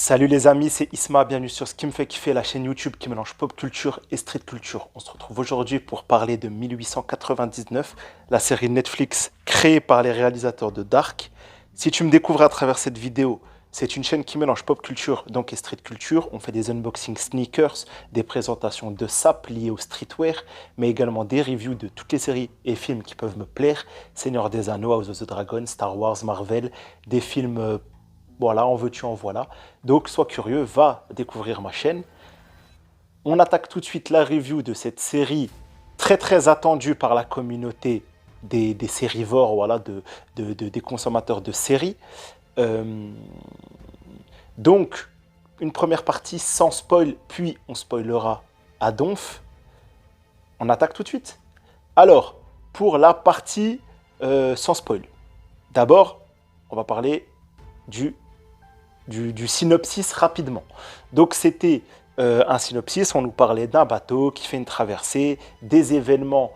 Salut les amis, c'est Isma, bienvenue sur ce qui me fait kiffer, la chaîne YouTube qui mélange pop culture et street culture. On se retrouve aujourd'hui pour parler de 1899, la série Netflix créée par les réalisateurs de Dark. Si tu me découvres à travers cette vidéo, c'est une chaîne qui mélange pop culture donc et street culture. On fait des unboxings sneakers, des présentations de sapes liées au streetwear, mais également des reviews de toutes les séries et films qui peuvent me plaire. Seigneur des Anneaux, House of the Dragon, Star Wars, Marvel, des films voilà, en veux-tu, en voilà. Donc, sois curieux, va découvrir ma chaîne. On attaque tout de suite la review de cette série très très attendue par la communauté des sérivores, voilà, des consommateurs de séries. Euh, donc, une première partie sans spoil, puis on spoilera à donf. On attaque tout de suite. Alors, pour la partie sans spoil, d'abord, on va parler du du synopsis rapidement. Donc c'était un synopsis, on nous parlait d'un bateau qui fait une traversée, des événements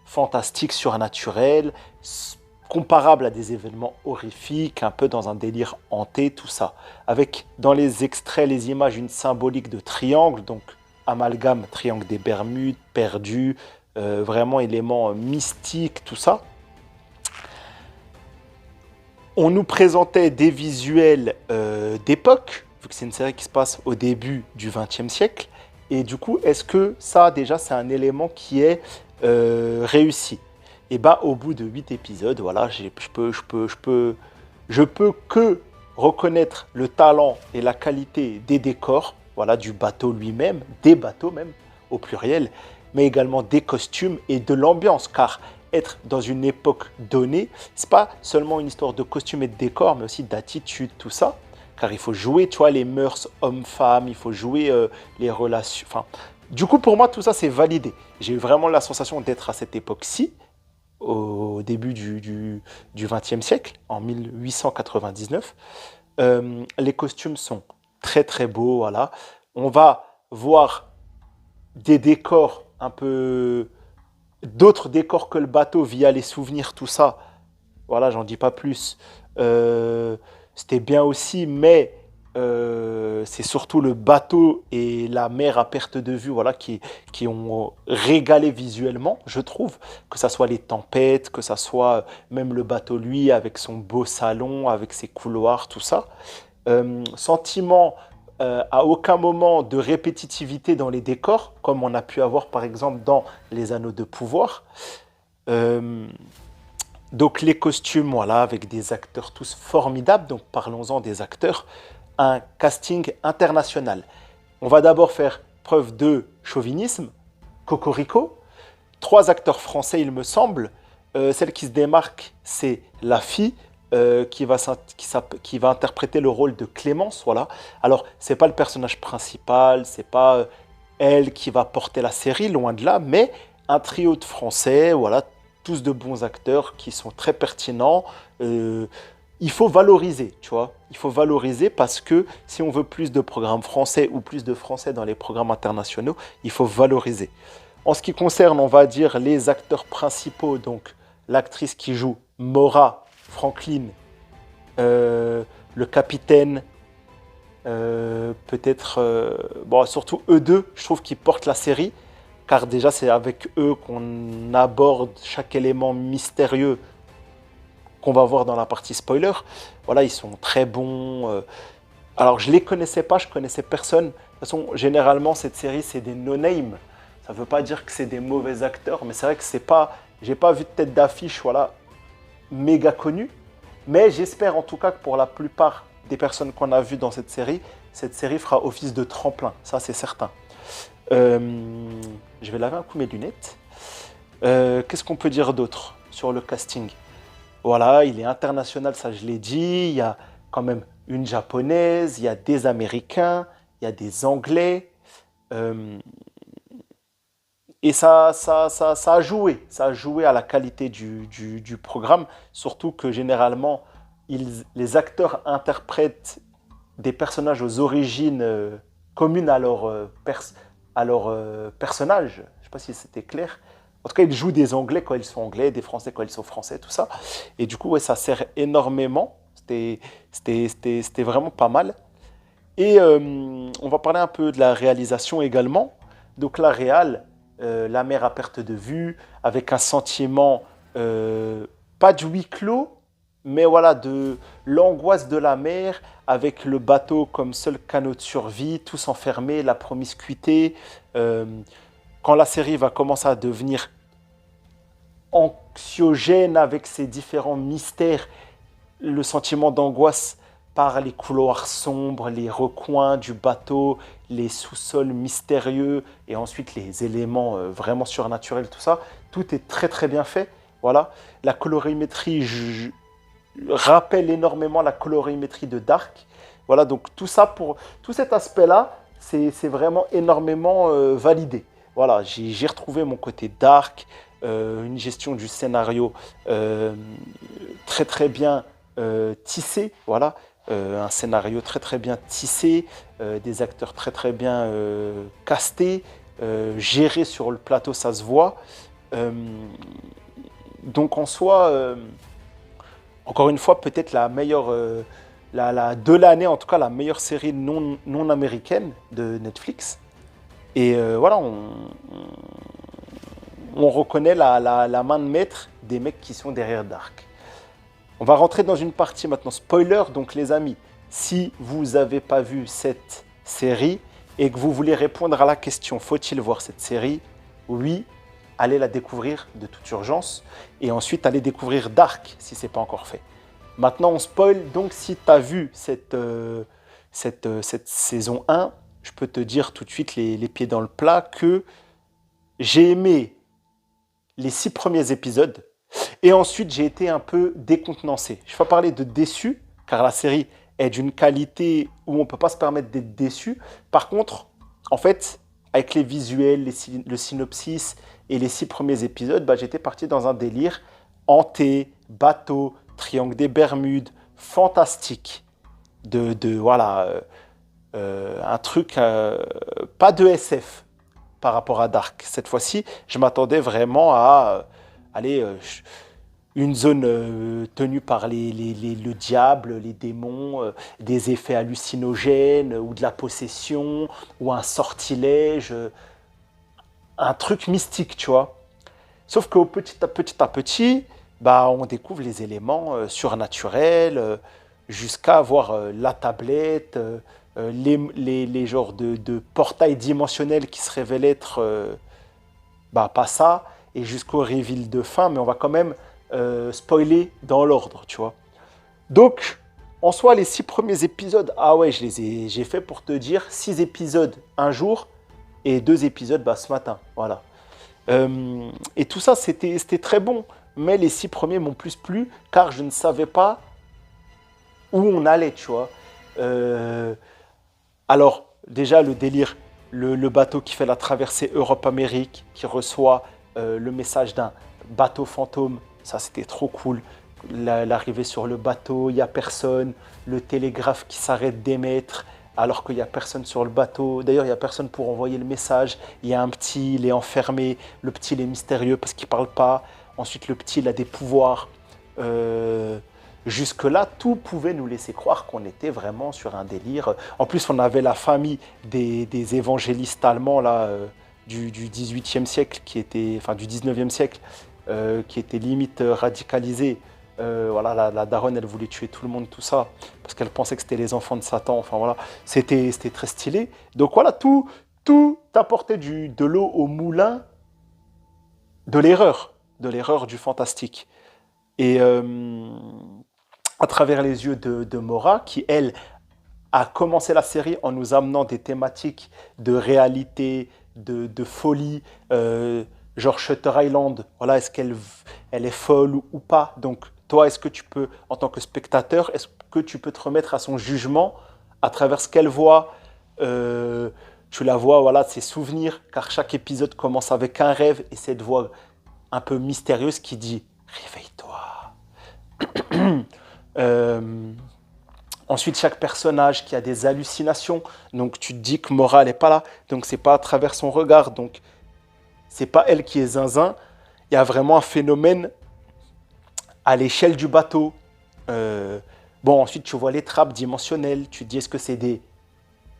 fantastiques, surnaturels, comparables à des événements horrifiques, un peu dans un délire hanté, tout ça. Avec dans les extraits, les images, une symbolique de triangle, donc amalgame, triangle des Bermudes, perdu, vraiment éléments mystiques, tout ça. On nous présentait des visuels d'époque, vu que c'est une série qui se passe au début du XXe siècle. Et du coup, est-ce que ça, déjà, c'est un élément qui est réussi? Et bien, au bout de 8 épisodes, voilà, je peux que reconnaître le talent et la qualité des décors, voilà, du bateau lui-même, des bateaux même, au pluriel, mais également des costumes et de l'ambiance, car être dans une époque donnée, c'est pas seulement une histoire de costumes et de décors, mais aussi d'attitude, tout ça. Car il faut jouer, tu vois, les mœurs hommes-femmes, il faut jouer les relations. Enfin, du coup, pour moi, tout ça, c'est validé. J'ai eu vraiment la sensation d'être à cette époque-ci, au début du XXe siècle, en 1899. Les costumes sont très, très beaux, voilà. On va voir des décors un peu d'autres décors que le bateau via les souvenirs, tout ça. Voilà, j'en dis pas plus. C'était bien aussi, mais c'est surtout le bateau et la mer à perte de vue, voilà, qui ont régalé visuellement, je trouve. Que ça soit les tempêtes, que ça soit même le bateau lui avec son beau salon, avec ses couloirs, tout ça. Sentiment à aucun moment de répétitivité dans les décors, comme on a pu avoir par exemple dans Les Anneaux de pouvoir. Euh, donc les costumes, voilà, avec des acteurs tous formidables. Donc parlons-en des acteurs. Un casting international. On va d'abord faire preuve de chauvinisme. Cocorico. Trois acteurs français, il me semble. Celle qui se démarque, c'est la fille qui va interpréter le rôle de Clémence. Voilà. Alors, c'est pas le personnage principal, c'est pas elle qui va porter la série, loin de là, mais un trio de Français, voilà, tous de bons acteurs qui sont très pertinents. Euh, il faut valoriser, tu vois. Il faut valoriser parce que si on veut plus de programmes français ou plus de français dans les programmes internationaux, il faut valoriser. En ce qui concerne, on va dire, les acteurs principaux, donc l'actrice qui joue Maura Franklin, le capitaine, peut-être, bon, surtout eux deux, je trouve qu'ils portent la série, car déjà c'est avec eux qu'on aborde chaque élément mystérieux qu'on va voir dans la partie spoiler. Voilà, ils sont très bons. Alors je les connaissais pas, je connaissais personne. De toute façon, généralement cette série c'est des no-name. Ça ne veut pas dire que c'est des mauvais acteurs, mais c'est vrai que c'est pas, j'ai pas vu de tête d'affiche, voilà, méga connue. Mais j'espère en tout cas que pour la plupart des personnes qu'on a vues dans cette série fera office de tremplin, ça c'est certain. Je vais laver un coup mes lunettes. Qu'est-ce qu'on peut dire d'autre sur le casting? Voilà, il est international, ça je l'ai dit. Il y a quand même une japonaise, il y a des Américains, il y a des Anglais. Euh, et ça a joué à la qualité du programme, surtout que généralement, les acteurs interprètent des personnages aux origines communes à leur personnage. Je ne sais pas si c'était clair. En tout cas, ils jouent des Anglais quand ils sont Anglais, des Français quand ils sont Français, tout ça. Et du coup, ouais, ça sert énormément. C'était vraiment pas mal. Et on va parler un peu de la réalisation également. Donc la réal, la mer à perte de vue, avec un sentiment, pas de huis clos, mais voilà, de l'angoisse de la mer, avec le bateau comme seul canot de survie, tous enfermés, la promiscuité. Euh, Quand la série va commencer à devenir anxiogène avec ses différents mystères, le sentiment d'angoisse par les couloirs sombres, les recoins du bateau, les sous-sols mystérieux et ensuite les éléments vraiment surnaturels, tout ça, tout est très très bien fait. Voilà, la colorimétrie rappelle énormément la colorimétrie de Dark. Voilà, donc tout ça pour tout cet aspect-là, c'est vraiment énormément validé. Voilà, j'ai retrouvé mon côté dark, une gestion du scénario euh, très très bien tissé, voilà, un scénario très très bien tissé, des acteurs très très bien castés, gérés sur le plateau, ça se voit. Euh, donc en soi, encore une fois, peut-être la meilleure, de l'année, en tout cas la meilleure série non américaine de Netflix. Et voilà, on reconnaît la main de maître des mecs qui sont derrière Dark. On va rentrer dans une partie maintenant. Spoiler, donc les amis, si vous n'avez pas vu cette série et que vous voulez répondre à la question faut-il voir cette série? Oui, allez la découvrir de toute urgence. Et ensuite, allez découvrir Dark si ce n'est pas encore fait. Maintenant, on spoil. Donc, si tu as vu cette saison 1, je peux te dire tout de suite les pieds dans le plat que j'ai aimé les 6 premiers épisodes et ensuite j'ai été un peu décontenancé. Je ne vais pas parler de déçu, car la série est d'une qualité où on ne peut pas se permettre d'être déçu. Par contre, en fait, avec les visuels, le synopsis et les 6 premiers épisodes, bah, j'étais parti dans un délire hanté, bateau, triangle des Bermudes, fantastique. Voilà, un truc, pas de SF par rapport à Dark. Cette fois-ci, je m'attendais vraiment à aller une zone tenue par le diable, les démons, des effets hallucinogènes ou de la possession ou un sortilège, un truc mystique, tu vois. Sauf qu'au petit à petit, bah, on découvre les éléments surnaturels jusqu'à avoir la tablette, les genres de portails dimensionnels qui se révèlent être bah, pas ça, et jusqu'au reveal de fin, mais on va quand même spoiler dans l'ordre, tu vois. Donc, en soi, les 6 premiers épisodes, ah ouais, j'ai fait pour te dire 6 épisodes un jour et 2 épisodes bah, ce matin, voilà. Et tout ça, c'était très bon, mais les 6 premiers m'ont plus plu, car je ne savais pas où on allait, tu vois. Euh, alors, déjà, le délire, le bateau qui fait la traversée Europe-Amérique, qui reçoit le message d'un bateau fantôme, ça c'était trop cool. L'arrivée sur le bateau, il n'y a personne, le télégraphe qui s'arrête d'émettre alors qu'il n'y a personne sur le bateau. D'ailleurs, il n'y a personne pour envoyer le message. Il y a un petit, il est enfermé. Le petit, il est mystérieux parce qu'il ne parle pas. Ensuite, le petit, il a des pouvoirs. Euh, Jusque-là, tout pouvait nous laisser croire qu'on était vraiment sur un délire. En plus, on avait la famille des évangélistes allemands là, du 18e siècle, qui était, enfin du 19e siècle, qui était limite radicalisée. Voilà, la daronne, elle voulait tuer tout le monde, tout ça, parce qu'elle pensait que c'était les enfants de Satan. Enfin voilà, c'était très stylé. Donc voilà, tout apportait de l'eau au moulin de l'erreur du fantastique. Et à travers les yeux de Mora, qui, elle, a commencé la série en nous amenant des thématiques de réalité, de folie, genre Shutter Island. Voilà, est-ce qu'elle elle est folle ou pas? Donc, toi, est-ce que tu peux, en tant que spectateur, est-ce que tu peux te remettre à son jugement à travers ce qu'elle voit? Euh, Tu la vois, voilà, ses souvenirs, car chaque épisode commence avec un rêve et cette voix un peu mystérieuse qui dit réveille-toi. Euh, Ensuite, chaque personnage qui a des hallucinations, donc tu te dis que Mora n'est pas là, donc c'est pas à travers son regard, donc c'est pas elle qui est zinzin. Il y a vraiment un phénomène à l'échelle du bateau. Euh, bon, ensuite tu vois les trappes dimensionnelles, tu te dis est-ce que c'est des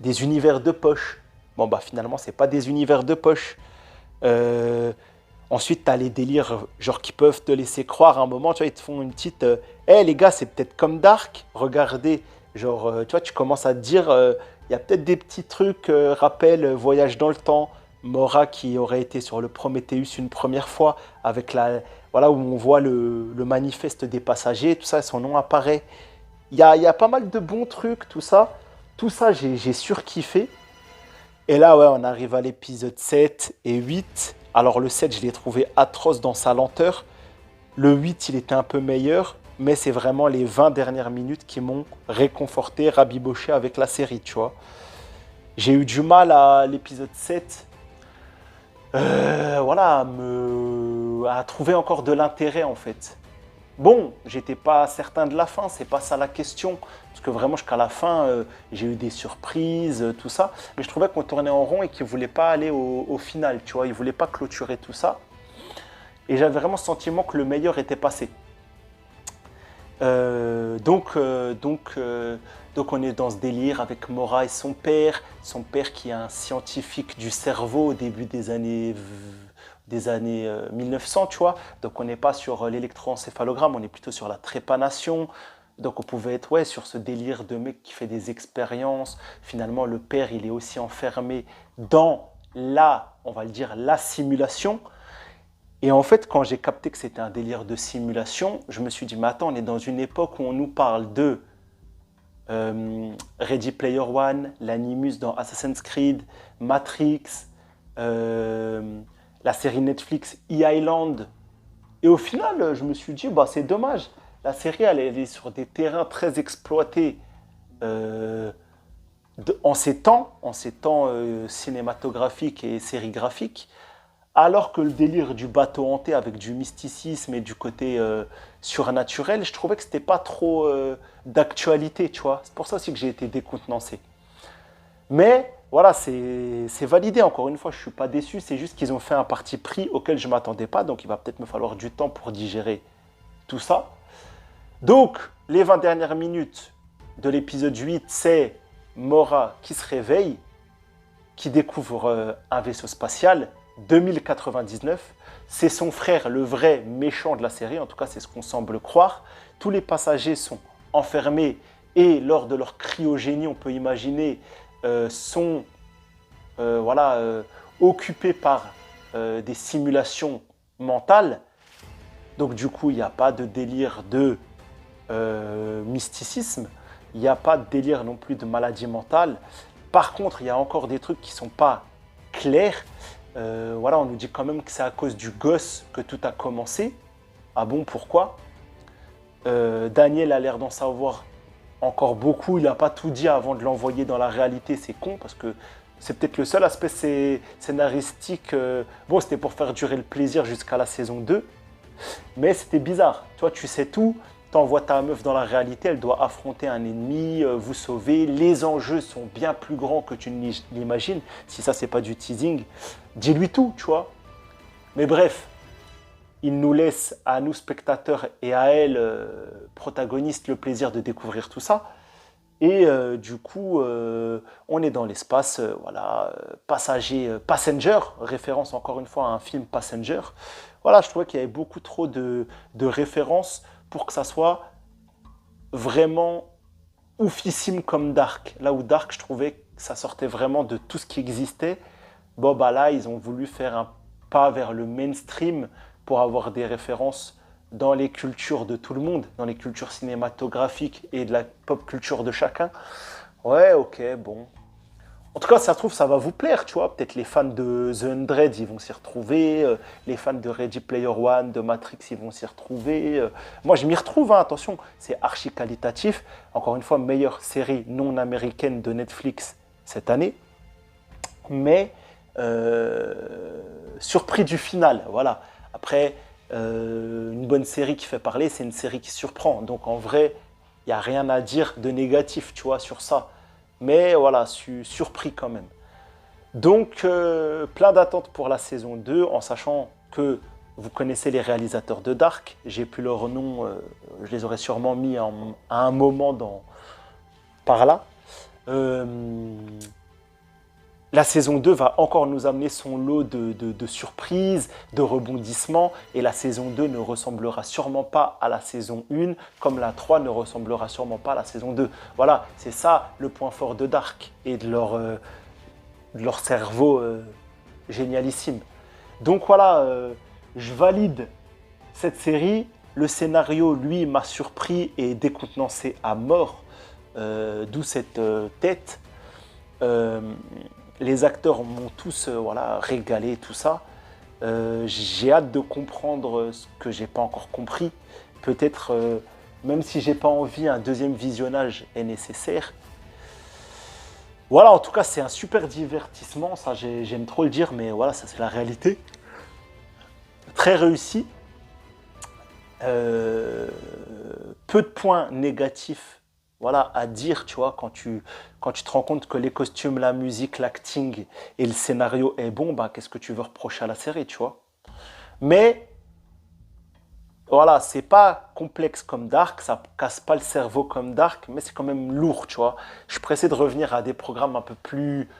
des univers de poche. Bon, bah finalement, c'est pas des univers de poche. Euh, Ensuite, tu as les délires, genre, qui peuvent te laisser croire à un moment, tu vois, ils te font une petite. Eh les gars, c'est peut-être comme Dark, regardez. Genre, tu vois, tu commences à te dire, il y a peut-être des petits trucs, rappel, voyage dans le temps. Mora qui aurait été sur le Prometheus une première fois, avec la. Voilà, où on voit le manifeste des passagers, tout ça, son nom apparaît. Il y a pas mal de bons trucs, tout ça. Tout ça, j'ai surkiffé. Et là, ouais, on arrive à l'épisode 7 et 8. Alors, le 7, je l'ai trouvé atroce dans sa lenteur. Le 8, il était un peu meilleur. Mais c'est vraiment les 20 dernières minutes qui m'ont réconforté, rabiboché avec la série, tu vois. J'ai eu du mal à l'épisode 7, voilà, à trouver encore de l'intérêt, en fait. Bon, j'étais pas certain de la fin, c'est pas ça la question. Parce que vraiment, jusqu'à la fin, j'ai eu des surprises, tout ça. Mais je trouvais qu'on tournait en rond et qu'ils ne voulaient pas aller au final, tu vois. Ils ne voulaient pas clôturer tout ça. Et j'avais vraiment le sentiment que le meilleur était passé. Euh, donc, euh, donc, euh, donc, on est dans ce délire avec Mora et son père qui est un scientifique du cerveau au début des années 1900, tu vois. Donc on n'est pas sur l'électroencéphalogramme, on est plutôt sur la trépanation. Donc on pouvait être ouais, sur ce délire de mec qui fait des expériences. Finalement, le père, il est aussi enfermé dans on va le dire, la simulation. Et en fait, quand j'ai capté que c'était un délire de simulation, je me suis dit, mais attends, on est dans une époque où on nous parle de Ready Player One, l'Animus dans Assassin's Creed, Matrix, euh, la série Netflix E-Island. Et au final, je me suis dit, bah, c'est dommage. La série, elle est sur des terrains très exploités euh, en ces temps cinématographiques et sérigraphiques. Alors que le délire du bateau hanté avec du mysticisme et du côté surnaturel, je trouvais que c'était pas trop d'actualité, tu vois. C'est pour ça aussi que j'ai été décontenancé. Mais voilà, c'est validé. Encore une fois, je suis pas déçu. C'est juste qu'ils ont fait un parti pris auquel je m'attendais pas. Donc il va peut-être me falloir du temps pour digérer tout ça. Donc, les 20 dernières minutes de l'épisode 8, c'est Mora qui se réveille, qui découvre un vaisseau spatial, 2099. C'est son frère, le vrai méchant de la série, en tout cas c'est ce qu'on semble croire. Tous les passagers sont enfermés et lors de leur cryogénie, on peut imaginer, sont voilà, occupés par des simulations mentales. Donc du coup, il n'y a pas de délire de mysticisme, il n'y a pas de délire non plus de maladie mentale. Par contre, il y a encore des trucs qui ne sont pas clairs. Voilà, on nous dit quand même que c'est à cause du gosse que tout a commencé. Ah bon, pourquoi? Daniel a l'air d'en savoir encore beaucoup. Il n'a pas tout dit avant de l'envoyer dans la réalité. C'est con parce que c'est peut-être le seul aspect scénaristique. Bon, c'était pour faire durer le plaisir jusqu'à la saison 2. Mais c'était bizarre. Toi, tu sais tout. T'envoies ta meuf dans la réalité, elle doit affronter un ennemi, vous sauver. Les enjeux sont bien plus grands que tu ne l'imagines. Si ça, c'est pas du teasing, dis-lui tout, tu vois. Mais bref, il nous laisse à nous, spectateurs, et à elle, protagonistes, le plaisir de découvrir tout ça. Et du coup, on est dans l'espace, voilà, passager, Passenger, référence encore une fois à un film Passenger. Voilà, je trouvais qu'il y avait beaucoup trop de références pour que ça soit vraiment oufissime comme Dark. Là où Dark, je trouvais que ça sortait vraiment de tout ce qui existait. Bon, bah là, ils ont voulu faire un pas vers le mainstream pour avoir des références dans les cultures de tout le monde, dans les cultures cinématographiques et de la pop culture de chacun. Ouais, ok, bon. En tout cas, ça se trouve, ça va vous plaire, tu vois. Peut-être les fans de The 100, ils vont s'y retrouver. Les fans de Ready Player One, de Matrix, ils vont s'y retrouver. Moi, je m'y retrouve, hein, attention, c'est archi qualitatif. Encore une fois, meilleure série non américaine de Netflix cette année. Mais surpris du final, voilà. Après, une bonne série qui fait parler, c'est une série qui surprend. Donc en vrai, il n'y a rien à dire de négatif, tu vois, sur ça. Mais voilà, je suis surpris quand même. Donc, plein d'attentes pour la saison 2, en sachant que vous connaissez les réalisateurs de Dark. J'ai plus leur nom, je les aurais sûrement mis à un moment par là. La saison 2 va encore nous amener son lot de surprises, de rebondissements. Et la saison 2 ne ressemblera sûrement pas à la saison 1, comme la 3 ne ressemblera sûrement pas à la saison 2. Voilà, c'est ça le point fort de Dark et de leur cerveau génialissime. Donc voilà, je valide cette série. Le scénario, lui, m'a surpris et décontenancé à mort, d'où cette tête. Les acteurs m'ont tous voilà, régalé, tout ça. J'ai hâte de comprendre ce que j'ai pas encore compris. Peut-être, même si j'ai pas envie, un deuxième visionnage est nécessaire. Voilà, en tout cas, c'est un super divertissement. Ça, j'aime trop le dire, mais voilà, ça c'est la réalité. Très réussi. Peu de points négatifs voilà, à dire, tu vois, quand tu te rends compte que les costumes, la musique, l'acting et le scénario est bon, bah, qu'est-ce que tu veux reprocher à la série, tu vois. Mais voilà, c'est pas complexe comme Dark, ça casse pas le cerveau comme Dark, mais c'est quand même lourd, tu vois. Je suis pressé de revenir à des programmes un peu plus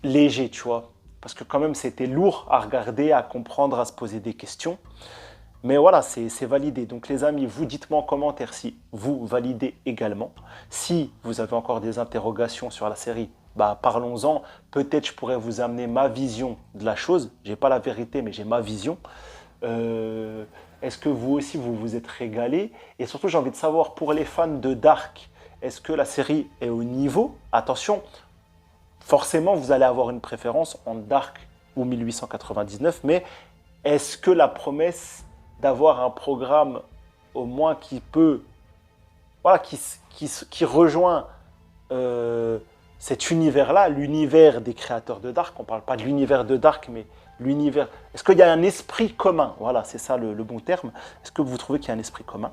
légers, tu vois. Parce que quand même, c'était lourd à regarder, à comprendre, à se poser des questions. Mais voilà, c'est validé. Donc les amis, vous dites-moi en commentaire si vous validez également. Si vous avez encore des interrogations sur la série, bah parlons-en. Peut-être je pourrais vous amener ma vision de la chose. J'ai pas la vérité, mais j'ai ma vision. Est-ce que vous aussi, vous vous êtes régalé? Et surtout, j'ai envie de savoir, pour les fans de Dark, est-ce que la série est au niveau? Attention, forcément, vous allez avoir une préférence entre Dark ou 1899, mais est-ce que la promesse d'avoir un programme au moins qui peut, voilà, qui rejoint cet univers-là, l'univers des créateurs de Dark, on ne parle pas de l'univers de Dark, mais l'univers. Est-ce qu'il y a un esprit commun? Voilà, c'est ça le bon terme. Est-ce que vous trouvez qu'il y a un esprit commun?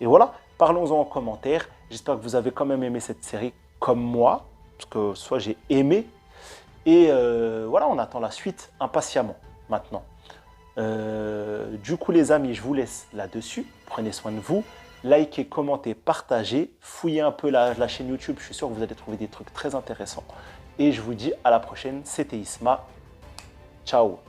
Et voilà, parlons-en en commentaire. J'espère que vous avez quand même aimé cette série comme moi, parce que soit j'ai aimé, et voilà, on attend la suite impatiemment maintenant. Du coup les amis, je vous laisse là-dessus. Prenez soin de vous. Likez, commentez, partagez. Fouillez un peu la chaîne YouTube. Je suis sûr que vous allez trouver des trucs très intéressants. Et je vous dis à la prochaine. C'était Isma. Ciao.